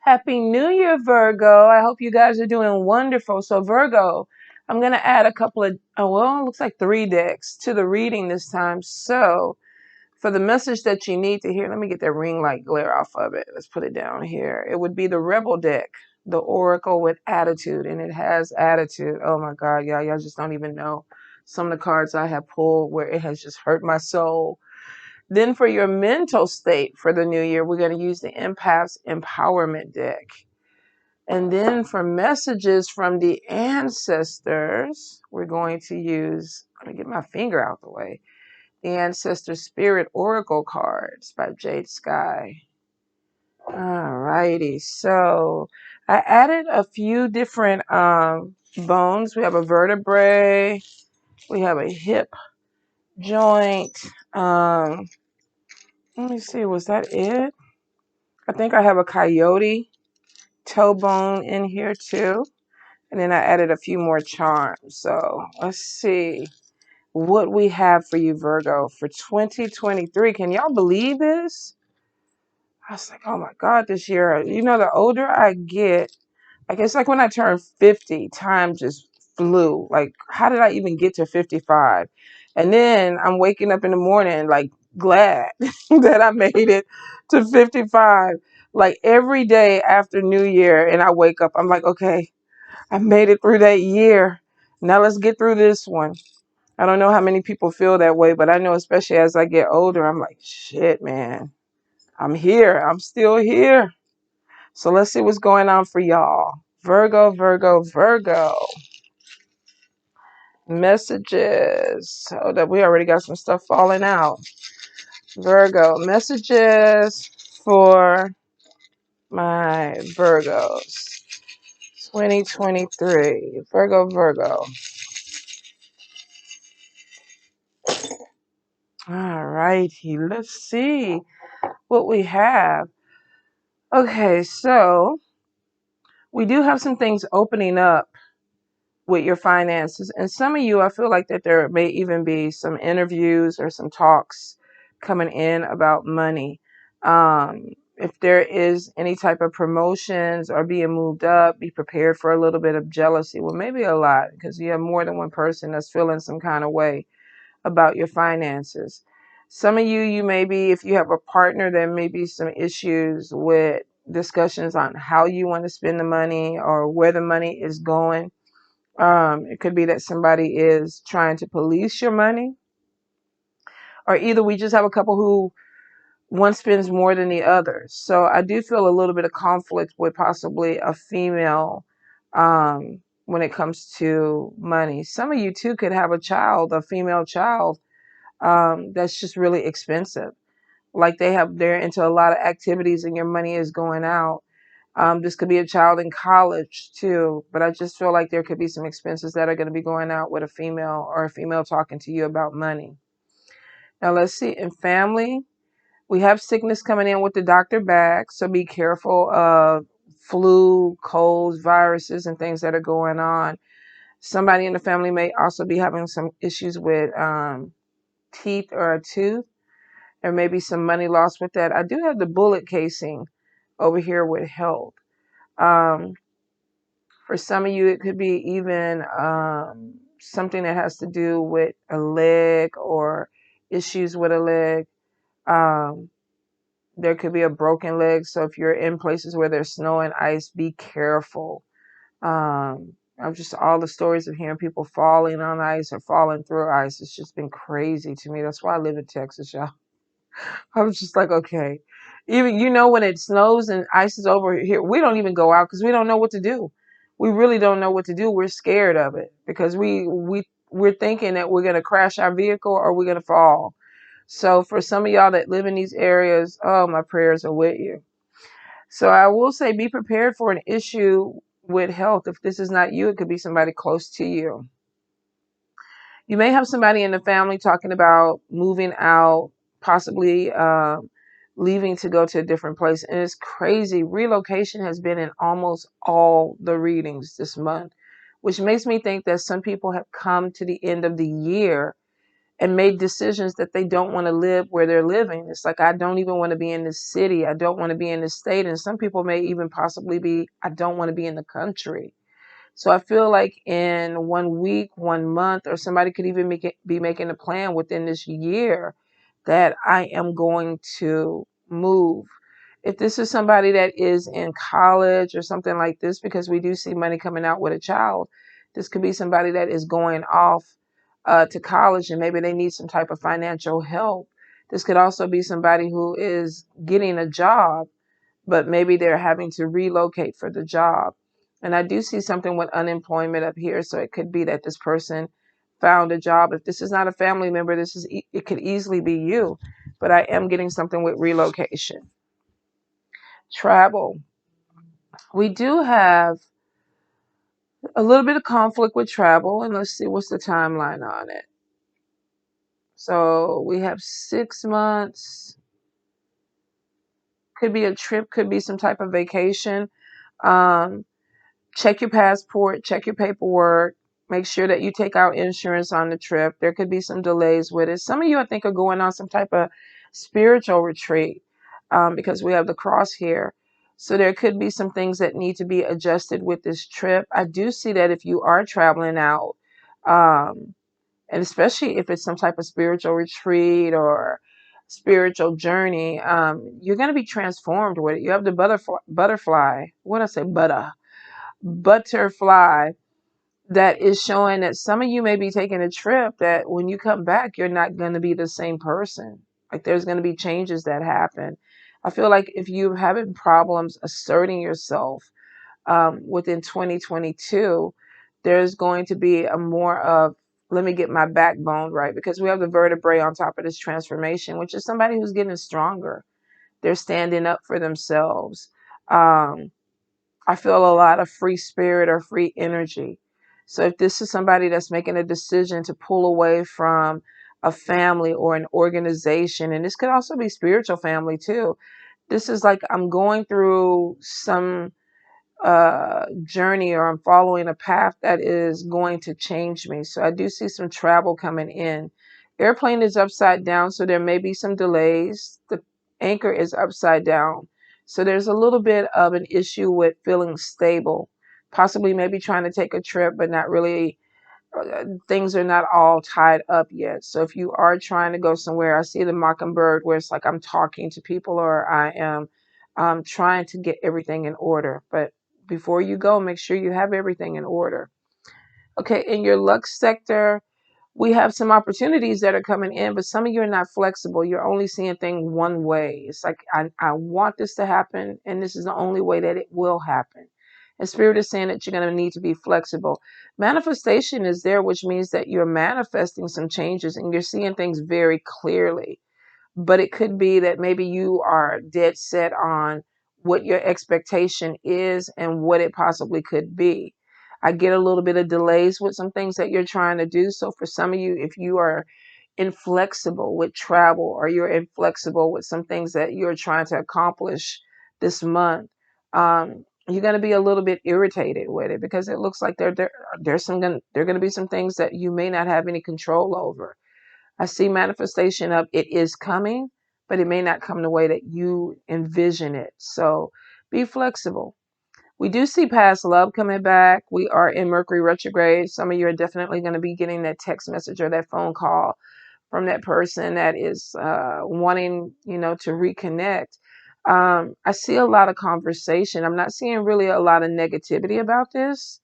Happy New Year, Virgo. I hope you guys are doing wonderful. So, Virgo, I'm going to add a couple of, it looks like 3 decks to the reading this time. So, for the message that you need to hear, let me get that ring light glare off of it. Let's put it down here. It would be the Rebel deck, the Oracle with attitude, and it has attitude. Oh my God, y'all just don't even know some of the cards I have pulled where it has just hurt my soul. Then for your mental state for the new year, we're going to use the Empath's Empowerment deck. And then for messages from the ancestors, we're going to use, let me get my finger out the way, the Ancestor Spirit Oracle cards by Jade Sky. Alrighty, so I added a few different bones. We have a vertebrae, we have a hip joint. Let me see, was that it? I think I have a coyote toe bone in here too. And then I added a few more charms. So let's see what we have for you, Virgo, for 2023. Can y'all believe this? I was like, oh my God, this year, the older I get, I guess like when I turned 50, time just flew. Like, how did I even get to 55? And then I'm waking up in the morning, like, glad that I made it to 55. Like, every day after New Year, and I wake up, I'm like, okay, I made it through that year. Now let's get through this one. I don't know how many people feel that way, but I know especially as I get older, I'm like, shit, man, I'm here. I'm still here. So let's see what's going on for y'all. Virgo, Virgo, Virgo. Messages. Hold up, we already got some stuff falling out. Virgo, messages for my Virgos. 2023. Virgo, Virgo. All righty, let's see what we have. Okay, so we do have some things opening up with your finances. And some of you, I feel like that there may even be some interviews or some talks coming in about money. If there is any type of promotions or being moved up, be prepared for a little bit of jealousy. Well, maybe a lot, because you have more than one person that's feeling some kind of way about your finances. Some of you may be, if you have a partner, there may be some issues with discussions on how you want to spend the money or where the money is going. It could be that somebody is trying to police your money, or either we just have a couple who one spends more than the other. So I do feel a little bit of conflict with possibly a female when it comes to money. Some of you too could have a female child that's just really expensive. Like they're into a lot of activities and your money is going out. This could be a child in college too, but I just feel like there could be some expenses that are going to be going out with a female or a female talking to you about money. Now let's see, in family, we have sickness coming in with the doctor back, so be careful of flu, colds, viruses, and things that are going on. Somebody in the family may also be having some issues with teeth or a tooth. There may be some money lost with that. I do have the bullet casing over here with health. Um, For some of you, it could be even something that has to do with a leg or issues with a leg. Um, there could be a broken leg. So if you're in places where there's snow and ice, be careful. I'm just all the stories of hearing people falling on ice or falling through ice. It's just been crazy to me. That's why I live in Texas, y'all. I was just like, okay. Even, when it snows and ice is over here, we don't even go out because we don't know what to do. We really don't know what to do. We're scared of it because we're thinking that we're going to crash our vehicle or we're going to fall. So for some of y'all that live in these areas, oh, my prayers are with you. So I will say be prepared for an issue with health. If this is not you, it could be somebody close to you. You may have somebody in the family talking about moving out, possibly leaving to go to a different place. And it's crazy. Relocation has been in almost all the readings this month, which makes me think that some people have come to the end of the year and made decisions that they don't want to live where they're living. It's like, I don't even want to be in this city. I don't want to be in this state. And some people may even possibly be, I don't want to be in the country. So I feel like in 1 week, 1 month, or somebody could even be making a plan within this year that I am going to move. If this is somebody that is in college or something like this, because we do see money coming out with a child, this could be somebody that is going off to college and maybe they need some type of financial help. This could also be somebody who is getting a job, but maybe they're having to relocate for the job. And I do see something with unemployment up here. So it could be that this person found a job. If this is not a family member, it could easily be you. But I am getting something with relocation. Travel. We do have a little bit of conflict with travel. And let's see what's the timeline on it. So we have 6 months. Could be a trip, could be some type of vacation. Um, Check your passport, check your paperwork, make sure that you take out insurance on the trip. There could be some delays with it. Some of you, I think, are going on some type of spiritual retreat because we have the cross here. So there could be some things that need to be adjusted with this trip. I do see that if you are traveling out, um, and especially if it's some type of spiritual retreat or spiritual journey, you're going to be transformed with it. You have the butterfly. What did I say? Butterfly that is showing that some of you may be taking a trip that when you come back, you're not going to be the same person. Like there's going to be changes that happen. I feel like if you're having problems asserting yourself within 2022, there's going to be a more of, let me get my backbone right, because we have the vertebrae on top of this transformation, which is somebody who's getting stronger. They're standing up for themselves. I feel a lot of free spirit or free energy. So if this is somebody that's making a decision to pull away from a family or an organization, and this could also be spiritual family too. This is like, I'm going through some journey, or I'm following a path that is going to change me. So I do see some travel coming in. Airplane is upside down, so there may be some delays. The anchor is upside down. So there's a little bit of an issue with feeling stable, possibly maybe trying to take a trip, but not really, things are not all tied up yet. So if you are trying to go somewhere, I see the mockingbird where it's like I'm talking to people, or I am trying to get everything in order. But before you go, make sure you have everything in order. Okay, in your luck sector, we have some opportunities that are coming in, but some of you are not flexible. You're only seeing things one way. It's like, I want this to happen, and this is the only way that it will happen. And Spirit is saying that you're going to need to be flexible. Manifestation is there, which means that you're manifesting some changes and you're seeing things very clearly. But it could be that maybe you are dead set on what your expectation is and what it possibly could be. I get a little bit of delays with some things that you're trying to do. So for some of you, if you are inflexible with travel, or you're inflexible with some things that you're trying to accomplish this month, you're going to be a little bit irritated with it, because it looks like there's there going to be some things that you may not have any control over. I see manifestation of it is coming, but it may not come the way that you envision it. So be flexible. We do see past love coming back. We are in Mercury retrograde. Some of you are definitely going to be getting that text message or that phone call from that person that is wanting, to reconnect. I see a lot of conversation. I'm not seeing really a lot of negativity about this.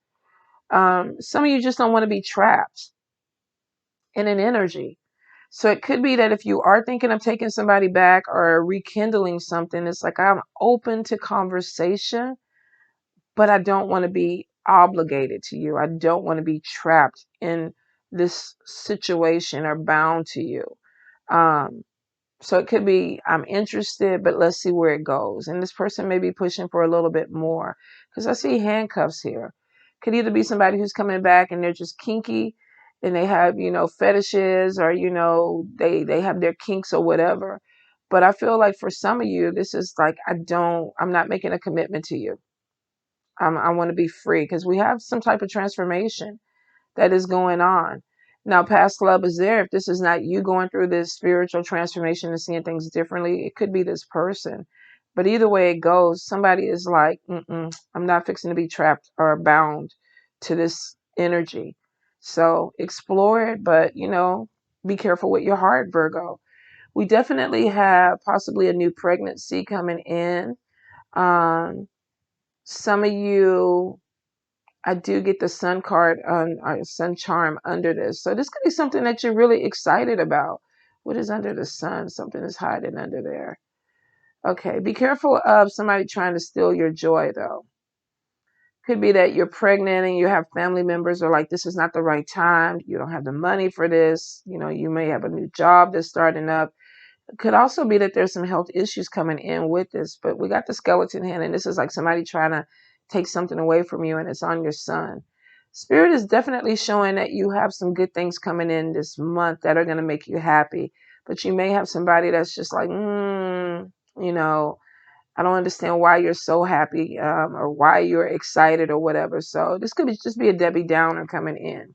Some of you just don't want to be trapped in an energy. So it could be that if you are thinking of taking somebody back or rekindling something, it's like, I'm open to conversation, but I don't want to be obligated to you. I don't want to be trapped in this situation or bound to you. Um, so it could be, I'm interested, but let's see where it goes. And this person may be pushing for a little bit more, because I see handcuffs here. Could either be somebody who's coming back and they're just kinky and they have, fetishes, or, they have their kinks or whatever. But I feel like for some of you, this is like, I'm not making a commitment to you. I want to be free, because we have some type of transformation that is going on. Now, past love is there. If this is not you going through this spiritual transformation and seeing things differently, it could be this person. But either way it goes, somebody is like, I'm not fixing to be trapped or bound to this energy. So explore it, but, be careful with your heart, Virgo. We definitely have possibly a new pregnancy coming in. Some of you, I do get the sun card on our sun charm under this. So this could be something that you're really excited about. What is under the sun? Something is hiding under there. Okay, be careful of somebody trying to steal your joy, though. Could be that you're pregnant and you have family members are like, this is not the right time. You don't have the money for this. You may have a new job that's starting up. Could also be that there's some health issues coming in with this, but we got the skeleton hand, and this is like somebody trying to take something away from you, and it's on your son. Spirit is definitely showing that you have some good things coming in this month that are going to make you happy, but you may have somebody that's just like, I don't understand why you're so happy, or why you're excited or whatever. So this could just be a Debbie Downer coming in.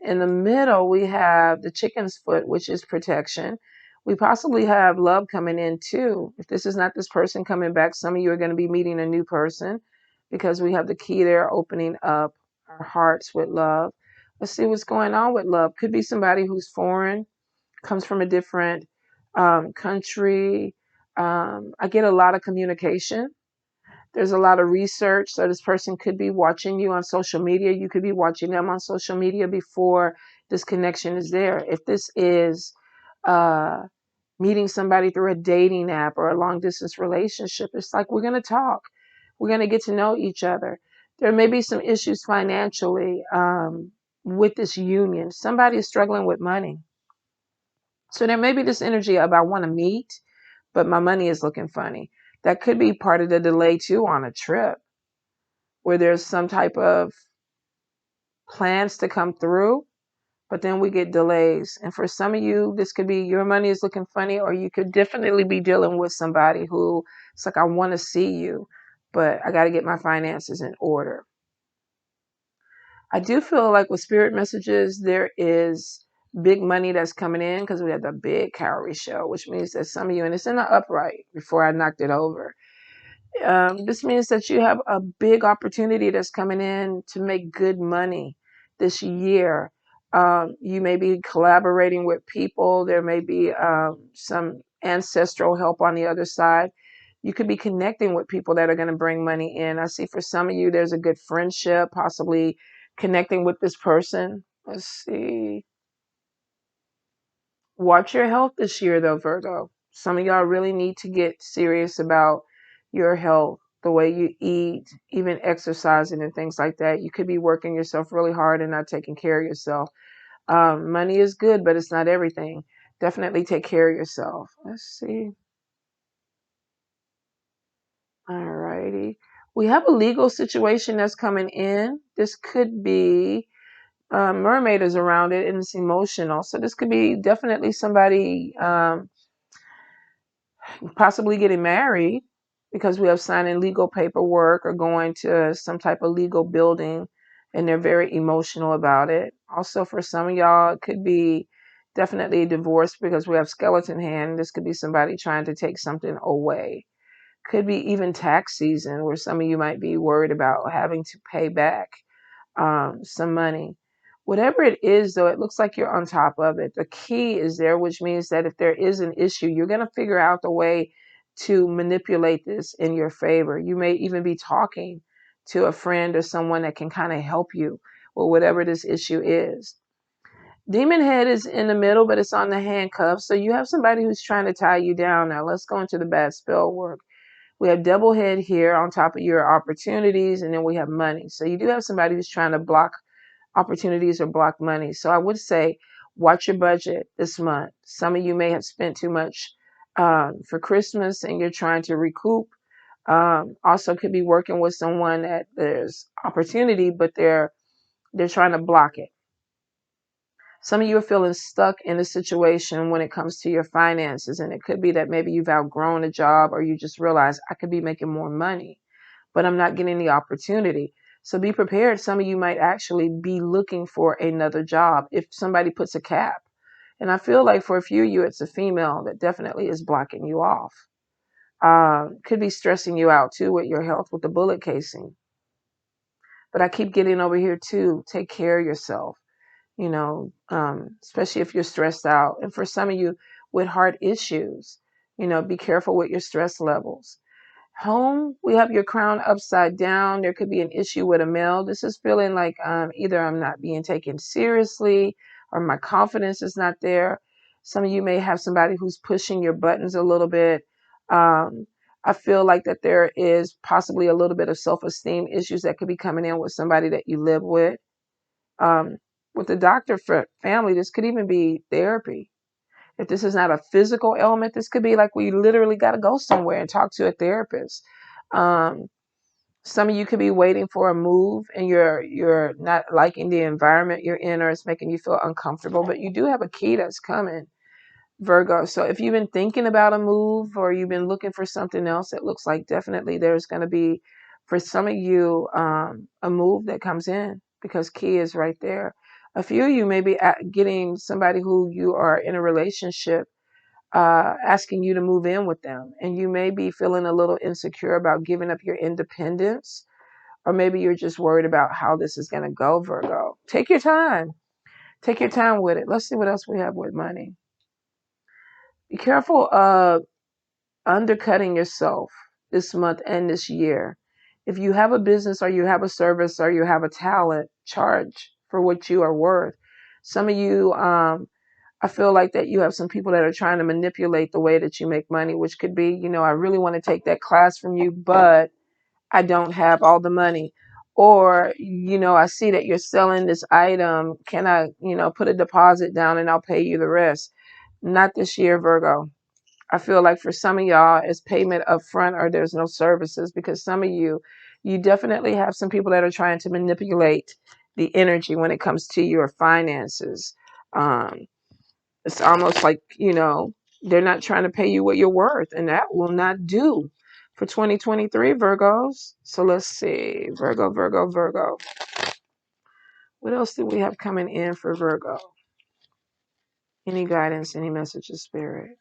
In the middle, we have the chicken's foot, which is protection. We possibly have love coming in too. If this is not this person coming back, some of you are going to be meeting a new person because we have the key there opening up our hearts with love. Let's see what's going on with love. Could be somebody who's foreign, comes from a different country. I get a lot of communication. There's a lot of research. So this person could be watching you on social media. You could be watching them on social media before this connection is there. If this is uh, meeting somebody through a dating app or a long distance relationship, it's like we're going to talk. We're going to get to know each other. There may be some issues financially with this union. Somebody is struggling with money. So there may be this energy of I want to meet, but my money is looking funny. That could be part of the delay too on a trip where there's some type of plans to come through, but then we get delays. And for some of you, this could be your money is looking funny, or you could definitely be dealing with somebody who it's like, I want to see you, but I got to get my finances in order. I do feel like with spirit messages, there is big money that's coming in because we have the big cowrie show, which means that some of you, and it's in the upright before I knocked it over. This means that you have a big opportunity that's coming in to make good money this year. You may be collaborating with people. There may be some ancestral help on the other side. You could be connecting with people that are going to bring money in. I see for some of you, there's a good friendship, possibly connecting with this person. Let's see. Watch your health this year, though, Virgo. Some of y'all really need to get serious about your health, the way you eat, even exercising and things like that. You could be working yourself really hard and not taking care of yourself. Money is good, but it's not everything. Definitely take care of yourself. Let's see. All righty. We have a legal situation that's coming in. This could be mermaid is around it and it's emotional. So this could be definitely somebody possibly getting married because we have signing legal paperwork or going to some type of legal building and they're very emotional about it. Also, for some of y'all, it could be definitely a divorce because we have skeleton hand. This could be somebody trying to take something away. Could be even tax season where some of you might be worried about having to pay back some money. Whatever it is, though, it looks like you're on top of it. The key is there, which means that if there is an issue, you're going to figure out the way to manipulate this in your favor. You may even be talking to a friend or someone that can kind of help you with whatever this issue is. Demon head is in the middle, but it's on the handcuffs. So you have somebody who's trying to tie you down. Now let's go into the bad spell work. We have double head here on top of your opportunities, and then we have money. So you do have somebody who's trying to block opportunities or block money. So I would say watch your budget this month. Some of you may have spent too much for Christmas and you're trying to recoup. Also could be working with someone that there's opportunity, but they're trying to block it. Some of you are feeling stuck in a situation when it comes to your finances, and it could be that maybe you've outgrown a job or you just realize I could be making more money, but I'm not getting the opportunity. So be prepared. Some of you might actually be looking for another job if somebody puts a cap. And I feel like for a few of you, it's a female that definitely is blocking you off. Could be stressing you out too with your health with the bullet casing. But I keep getting over here too. Take care of yourself, especially if you're stressed out. And for some of you with heart issues, be careful with your stress levels. Home, we have your crown upside down. There could be an issue with a male. This is feeling like either I'm not being taken seriously or my confidence is not there. Some of you may have somebody who's pushing your buttons a little bit. Um, I feel like that there is possibly a little bit of self-esteem issues that could be coming in with somebody that you live with. Um, with the doctor for family, this could even be therapy. If this is not a physical ailment, this could be like we literally got to go somewhere and talk to a therapist. Um, some of you could be waiting for a move and you're not liking the environment you're in, or it's making you feel uncomfortable, but you do have a key that's coming, Virgo. So if you've been thinking about a move or you've been looking for something else, it looks like definitely there's going to be, for some of you, a move that comes in because key is right there. A few of you may be getting somebody who you are in a relationship asking you to move in with them. And you may be feeling a little insecure about giving up your independence, or maybe you're just worried about how this is going to go, Virgo. Take your time. Take your time with it. Let's see what else we have with money. Be careful of undercutting yourself this month and this year. If you have a business or you have a service or you have a talent, charge for what you are worth. Some of you, I feel like that you have some people that are trying to manipulate the way that you make money, which could be, I really want to take that class from you, but I don't have all the money. Or, I see that you're selling this item. Can I, put a deposit down and I'll pay you the rest? Not this year, Virgo. I feel like for some of y'all, it's payment up front or there's no services, because some of you definitely have some people that are trying to manipulate the energy when it comes to your finances. Um, it's almost like, they're not trying to pay you what you're worth, and that will not do for 2023, Virgos. So let's see. Virgo, Virgo, Virgo. What else do we have coming in for Virgo? Any guidance, any message of spirit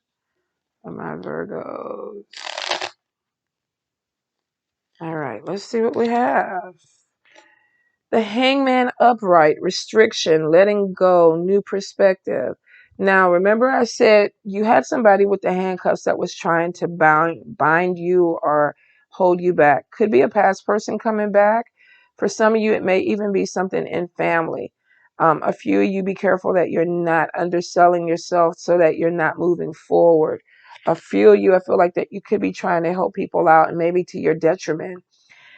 for my Virgos? All right, let's see what we have. The Hangman upright, restriction, letting go, new perspective. Now, remember I said you had somebody with the handcuffs that was trying to bind you or hold you back. Could be a past person coming back. For some of you, it may even be something in family. A few of you, be careful that you're not underselling yourself so that you're not moving forward. A few of you, I feel like that you could be trying to help people out and maybe to your detriment.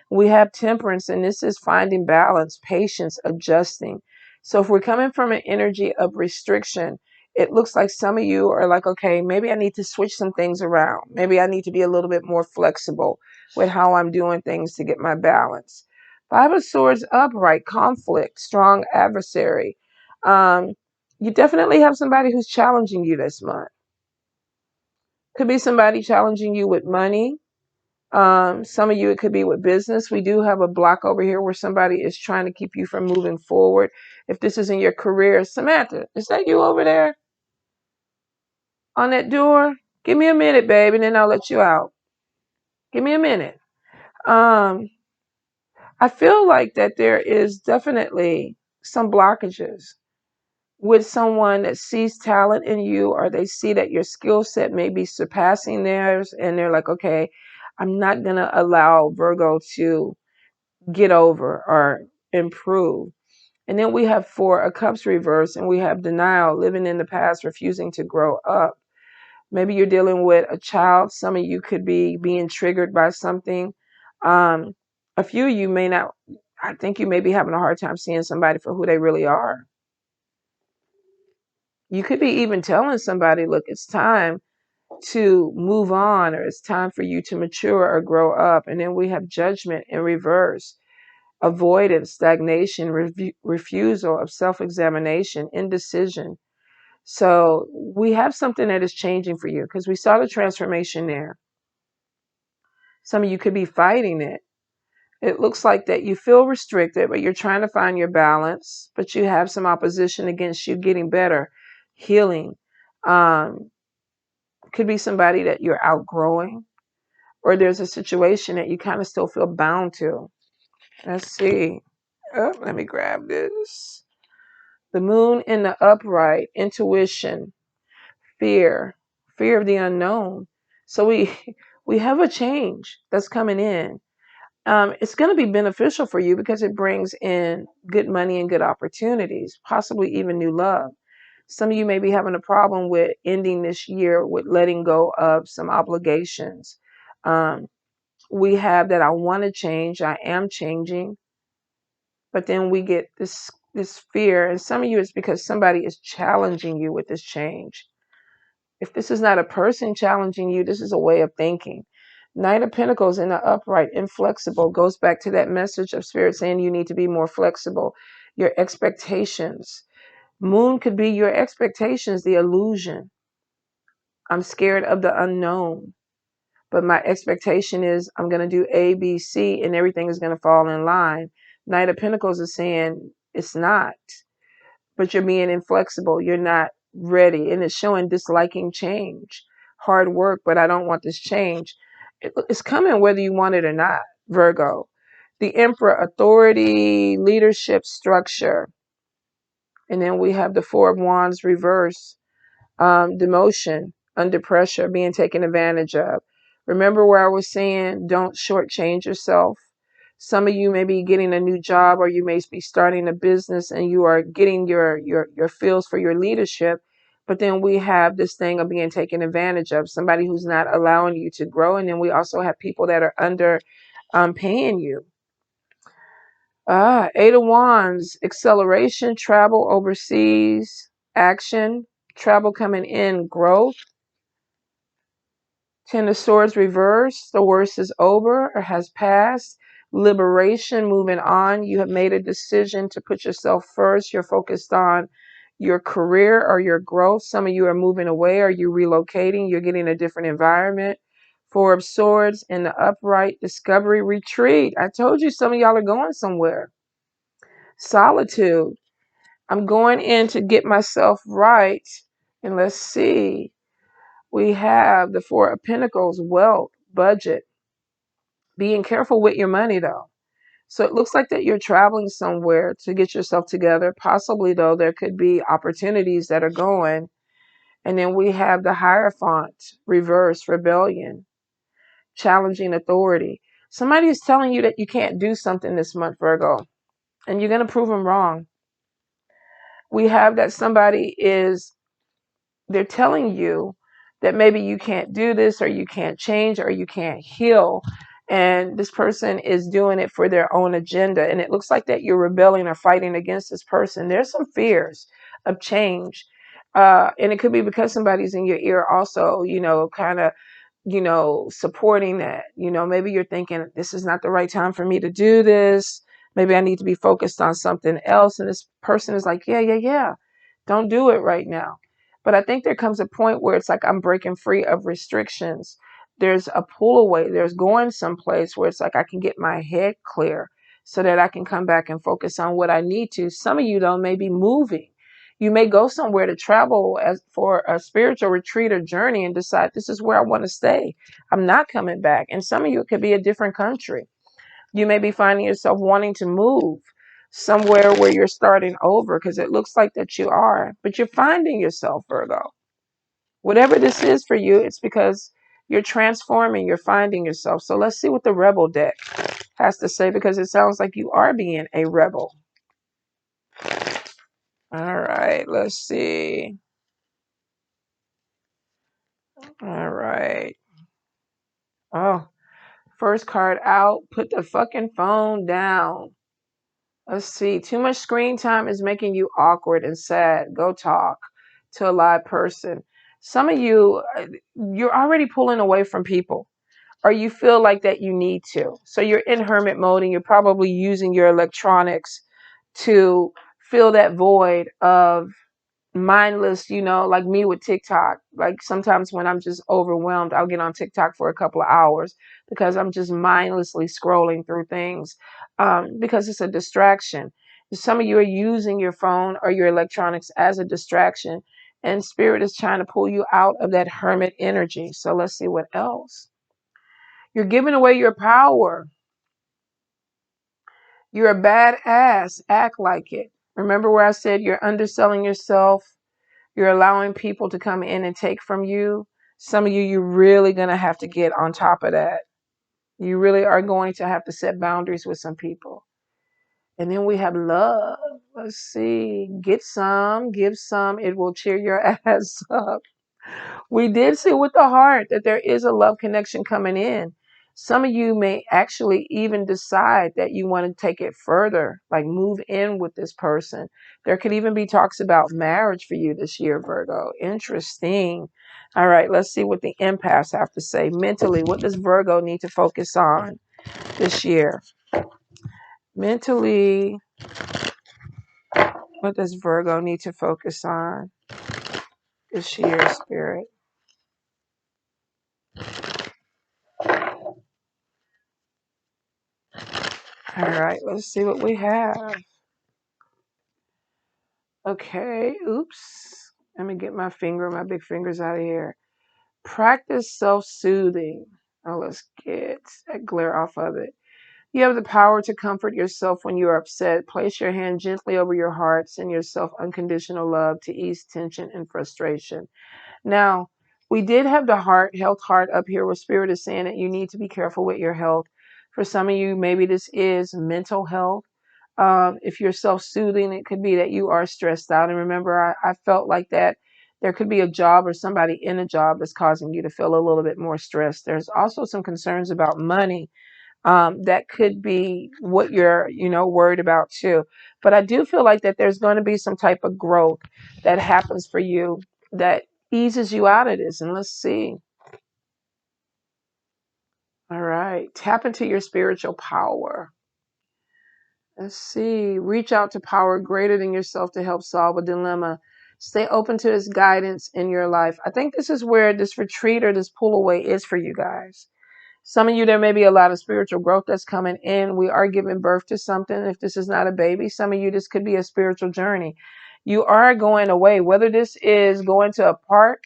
We have temperance, and this is finding balance, patience, adjusting. So if we're coming from an energy of restriction, it looks like some of you are like, okay, maybe I need to switch some things around. Maybe I need to be a little bit more flexible with how I'm doing things to get my balance. Five of Swords upright, conflict, strong adversary. Um, you definitely have somebody who's challenging you this month. Could be somebody challenging you with money. Some of you, it could be with business. We do have a block over here where somebody is trying to keep you from moving forward. If this is in your career, Samantha, is that you over there on that door? Give me a minute, babe, and then I'll let you out. Give me a minute. Um, I feel like that there is definitely some blockages with someone that sees talent in you, or they see that your skill set may be surpassing theirs, and they're like, okay, I'm not going to allow Virgo to get over or improve. And then we have Four of Cups reverse, and we have denial, living in the past, refusing to grow up. Maybe you're dealing with a child. Some of you could be being triggered by something. Um, a few of you may not. I think you may be having a hard time seeing somebody for who they really are. You could be even telling somebody, look, it's time to move on, or it's time for you to mature or grow up. And then we have judgment in reverse, avoidance, stagnation, refusal of self-examination, indecision. So we have something that is changing for you because we saw the transformation there. Some of you could be fighting it. It looks like that you feel restricted, but you're trying to find your balance, but you have some opposition against you getting better, healing. Um, could be somebody that you're outgrowing, or there's a situation that you kind of still feel bound to. Let's see. Oh, let me grab this. The moon in the upright, intuition, fear, fear of the unknown. So we have a change that's coming in. It's going to be beneficial for you because it brings in good money and good opportunities, possibly even new love. Some of you may be having a problem with ending this year with letting go of some obligations. Um, we have that I want to change, I am changing, but then we get this fear, and some of you it's because somebody is challenging you with this change. If this is not a person challenging you, this is a way of thinking. Knight of Pentacles in the upright, inflexible, goes back to that message of Spirit saying you need to be more flexible. Your expectations. Moon could be your expectations, the illusion. I'm scared of the unknown, but my expectation is I'm going to do A, B, C, and everything is going to fall in line. Knight of Pentacles is saying it's not, but you're being inflexible. You're not ready, and it's showing disliking change. Hard work, but I don't want this change. It's coming whether you want it or not, Virgo. The Emperor, authority, leadership, structure. And then we have the Four of Wands reverse. Demotion, under pressure, being taken advantage of. Remember where I was saying don't shortchange yourself. Some of you may be getting a new job, or you may be starting a business and you are getting your feels for your leadership. But then we have this thing of being taken advantage of, somebody who's not allowing you to grow. And then we also have people that are under paying you. Eight of Wands, acceleration, travel overseas, action, travel coming in, growth. Ten of Swords reversed, the worst is over or has passed. Liberation, moving on. You have made a decision to put yourself first. You're focused on your career or your growth. Some of you are moving away. Are you relocating? You're getting a different environment. Four of Swords in the upright, discovery, retreat. I told you some of y'all are going somewhere. Solitude. I'm going in to get myself right. And let's see. We have the Four of Pentacles, wealth, budget. Being careful with your money, though. So it looks like that you're traveling somewhere to get yourself together. Possibly, though, there could be opportunities that are going. And then we have the Hierophant, reverse, rebellion, challenging authority. Somebody is telling you that you can't do something this month, Virgo, and you're going to prove them wrong. We have that somebody is, they're telling you that maybe you can't do this, or you can't change, or you can't heal. And this person is doing it for their own agenda. And it looks like that you're rebelling or fighting against this person. There's some fears of change. And it could be because somebody's in your ear also, kind of, supporting that. Maybe you're thinking, this is not the right time for me to do this. Maybe I need to be focused on something else. And this person is like, yeah. Don't do it right now. But I think there comes a point where it's like I'm breaking free of restrictions. There's a pull away. There's going someplace where it's like I can get my head clear so that I can come back and focus on what I need to. Some of you, though, may be moving. You may go somewhere to travel as for a spiritual retreat or journey and decide this is where I want to stay. I'm not coming back. And some of you, it could be a different country. You may be finding yourself wanting to move somewhere where you're starting over, because it looks like that you are, but you're finding yourself, Virgo. Whatever this is for you, it's because you're transforming, you're finding yourself. So let's see what the Rebel deck has to say, because it sounds like you are being a rebel. All right, let's see. All right. Oh, first card out, put the fucking phone down. Let's see. Too much screen time is making you awkward and sad. Go talk to a live person. Some of you, you're already pulling away from people, or you feel like that you need to. So you're in hermit mode, and you're probably using your electronics to fill that void of mindless, like me with TikTok. Like sometimes when I'm just overwhelmed, I'll get on TikTok for a couple of hours because I'm just mindlessly scrolling through things, because it's a distraction. Some of you are using your phone or your electronics as a distraction, and spirit is trying to pull you out of that hermit energy. So let's see what else. You're giving away your power. You're a badass. Act like it. Remember where I said you're underselling yourself? You're allowing people to come in and take from you. Some of you, you're really going to have to get on top of that. You really are going to have to set boundaries with some people. And then we have love. Let's see. Get some, give some. It will cheer your ass up. We did see with the heart that there is a love connection coming in. Some of you may actually even decide that you want to take it further, like move in with this person. There could even be talks about marriage for you this year, Virgo. Interesting. All right, let's see what the empaths have to say. Mentally, what does Virgo need to focus on this year? Mentally, what does Virgo need to focus on this year, Spirit? All right, let's see what we have. Okay, oops. Let me get my big fingers out of here. Practice self-soothing. Oh, let's get that glare off of it. You have the power to comfort yourself when you are upset. Place your hand gently over your heart. Send yourself unconditional love to ease tension and frustration. Now, we did have the health heart up here where Spirit is saying that you need to be careful with your health. For some of you, maybe this is mental health. If you're self-soothing, it could be that you are stressed out. And remember, I felt like that there could be a job or somebody in a job that's causing you to feel a little bit more stressed. There's also some concerns about money. That could be what you're, worried about too. But I do feel like that there's going to be some type of growth that happens for you that eases you out of this. And let's see. All right. Tap into your spiritual power. Let's see. Reach out to power greater than yourself to help solve a dilemma. Stay open to his guidance in your life. I think this is where this retreat or this pull away is for you guys. Some of you, there may be a lot of spiritual growth that's coming in. We are giving birth to something. If this is not a baby, some of you, this could be a spiritual journey. You are going away, whether this is going to a park,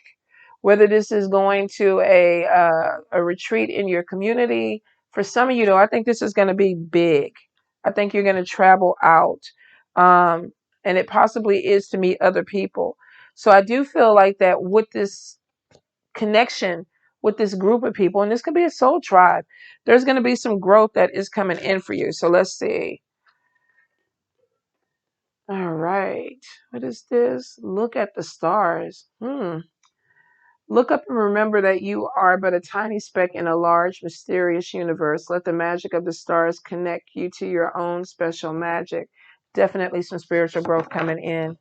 whether this is going to a retreat in your community. For some of you, though, I think this is going to be big. I think you're going to travel out, and it possibly is to meet other people. So I do feel like that with this connection with this group of people, and this could be a soul tribe, there's going to be some growth that is coming in for you. So let's see. All right. What is this? Look at the stars. Look up and remember that you are but a tiny speck in a large, mysterious universe. Let the magic of the stars connect you to your own special magic. Definitely some spiritual growth coming in.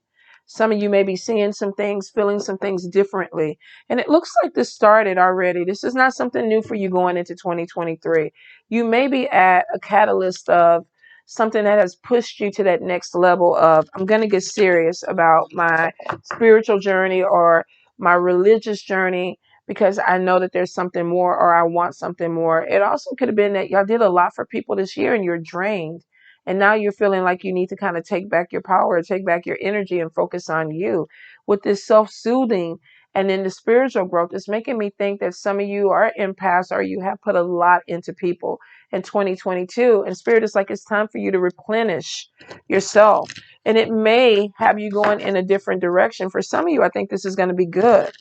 Some of you may be seeing some things, feeling some things differently. And it looks like this started already. This is not something new for you going into 2023. You may be at a catalyst of something that has pushed you to that next level of, I'm going to get serious about my spiritual journey or my religious journey because I know that there's something more or I want something more. It also could have been that y'all did a lot for people this year and you're drained. And now you're feeling like you need to kind of take back your power, take back your energy and focus on you. With this self-soothing and then the spiritual growth, it's making me think that some of you are empaths or you have put a lot into people in 2022. And Spirit is like, it's time for you to replenish yourself. And it may have you going in a different direction. For some of you, I think this is going to be good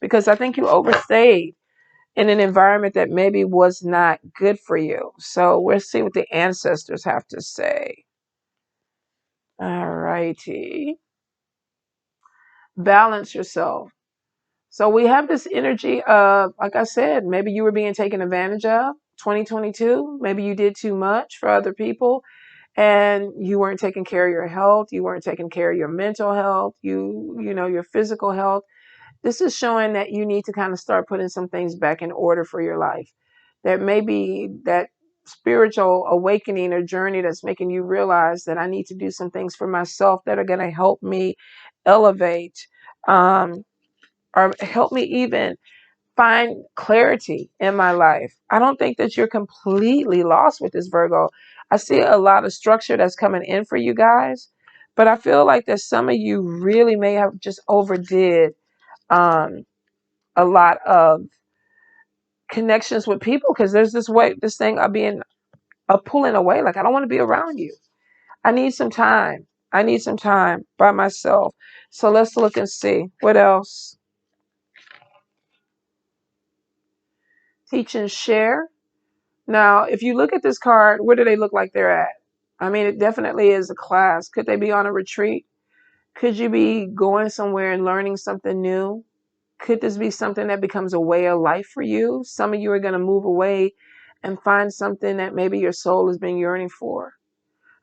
because I think you overstayed in an environment that maybe was not good for you. So we'll see what the ancestors have to say. All righty. Balance yourself. So we have this energy of, like I said, maybe you were being taken advantage of 2022. Maybe you did too much for other people and you weren't taking care of your health. You weren't taking care of your mental health, your physical health. This is showing that you need to kind of start putting some things back in order for your life. There may be that spiritual awakening or journey that's making you realize that I need to do some things for myself that are going to help me elevate, um, or help me even find clarity in my life. I don't think that you're completely lost with this Virgo. I see a lot of structure that's coming in for you guys, but I feel like that some of you really may have just overdid um, a lot of connections with people, because there's this thing of being pulling away. Like, I don't want to be around you. I need some time. I need some time by myself. So let's look and see what else. Teach and share. Now, if you look at this card, where do they look like they're at? I mean, it definitely is a class. Could they be on a retreat? Could you be going somewhere and learning something new? Could this be something that becomes a way of life for you? Some of you are going to move away and find something that maybe your soul has been yearning for.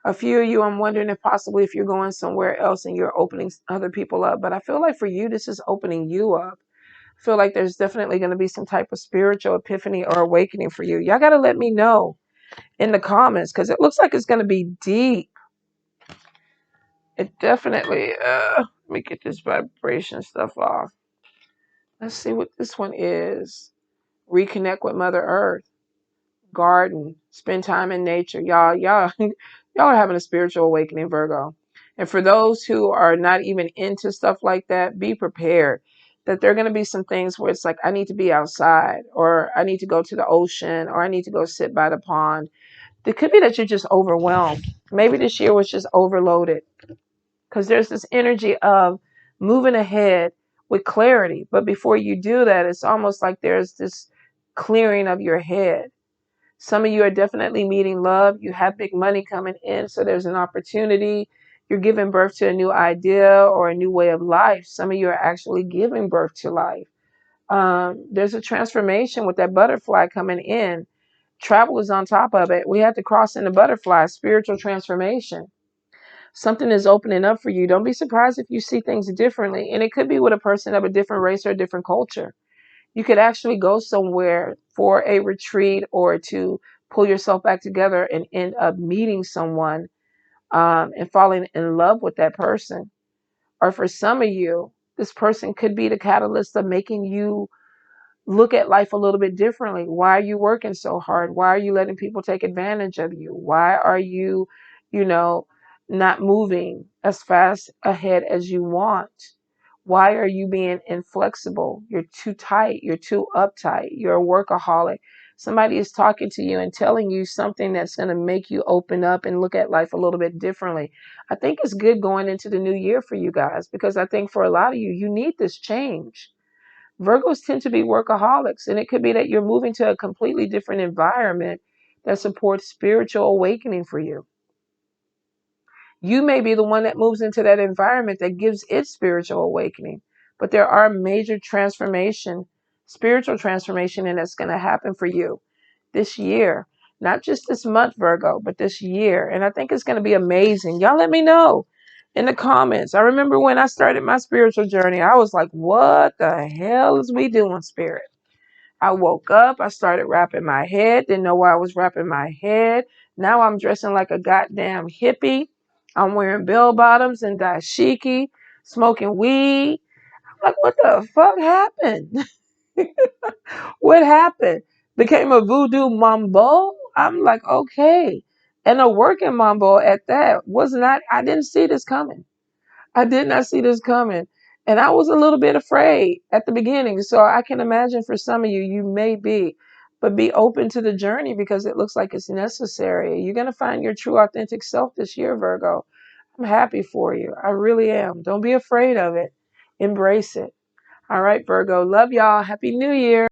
A few of you, I'm wondering if possibly if you're going somewhere else and you're opening other people up. But I feel like for you, this is opening you up. I feel like there's definitely going to be some type of spiritual epiphany or awakening for you. Y'all got to let me know in the comments, because it looks like it's going to be deep. It definitely, let me get this vibration stuff off. Let's see what this one is. Reconnect with Mother Earth. Garden. Spend time in nature. Y'all are having a spiritual awakening, Virgo. And for those who are not even into stuff like that, be prepared that there are going to be some things where it's like, I need to be outside, or I need to go to the ocean, or I need to go sit by the pond. It could be that you're just overwhelmed. Maybe this year was just overloaded, because there's this energy of moving ahead with clarity. But before you do that, it's almost like there's this clearing of your head. Some of you are definitely meeting love. You have big money coming in, so there's an opportunity. You're giving birth to a new idea or a new way of life. Some of you are actually giving birth to life. There's a transformation with that butterfly coming in. Travel is on top of it. We have to cross in the butterfly, spiritual transformation. Something is opening up for you. Don't be surprised if you see things differently. And it could be with a person of a different race or a different culture. You could actually go somewhere for a retreat or to pull yourself back together and end up meeting someone and falling in love with that person. Or for some of you, this person could be the catalyst of making you look at life a little bit differently. Why are you working so hard? Why are you letting people take advantage of you? Why are you, you know, not moving as fast ahead as you want? Why are you being inflexible? You're too tight. You're too uptight. You're a workaholic. Somebody is talking to you and telling you something that's going to make you open up and look at life a little bit differently. I think it's good going into the new year for you guys, because I think for a lot of you, you need this change. Virgos tend to be workaholics, and it could be that you're moving to a completely different environment that supports spiritual awakening for you. You may be the one that moves into that environment that gives it spiritual awakening. But there are major transformation, spiritual transformation, and that's going to happen for you this year. Not just this month, Virgo, but this year. And I think it's going to be amazing. Y'all let me know in the comments. I remember when I started my spiritual journey, I was like, what the hell is we doing, spirit? I woke up, I started wrapping my head, didn't know why I was wrapping my head. Now I'm dressing like a goddamn hippie. I'm wearing bell bottoms and dashiki, smoking weed. I'm like, what the fuck happened? What happened? Became a voodoo mambo? I'm like, okay. And a working mambo at that. I didn't see this coming. I did not see this coming. And I was a little bit afraid at the beginning. So I can imagine for some of you, you may be. But be open to the journey, because it looks like it's necessary. You're going to find your true, authentic self this year, Virgo. I'm happy for you. I really am. Don't be afraid of it. Embrace it. All right, Virgo. Love y'all. Happy New Year.